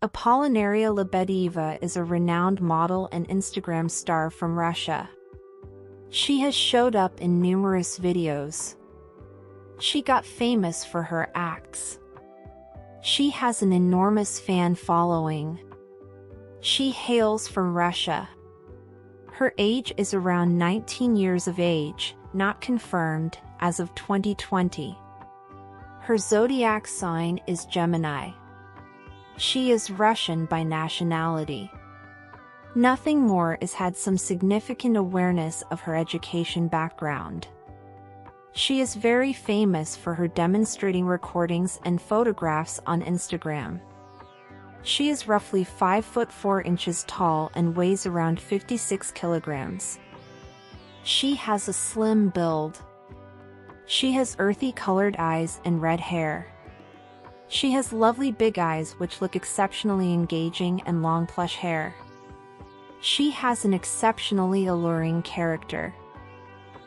Apollinaria Lebedeva is a renowned model and Instagram star from Russia. She has showed up in numerous videos. She got famous for her acts. She has an enormous fan following. She hails from Russia. Her age is around 19 years of age, not confirmed, as of 2020. Her zodiac sign is Gemini. She is Russian by nationality. Nothing more is had some significant awareness of her education background. She is very famous for her demonstrating recordings and photographs on Instagram. She is roughly 5 foot 4 inches tall and weighs around 56 kilograms. She has a slim build. She has earthy colored eyes and red hair. She has lovely big eyes which look exceptionally engaging and long plush hair. She has an exceptionally alluring character.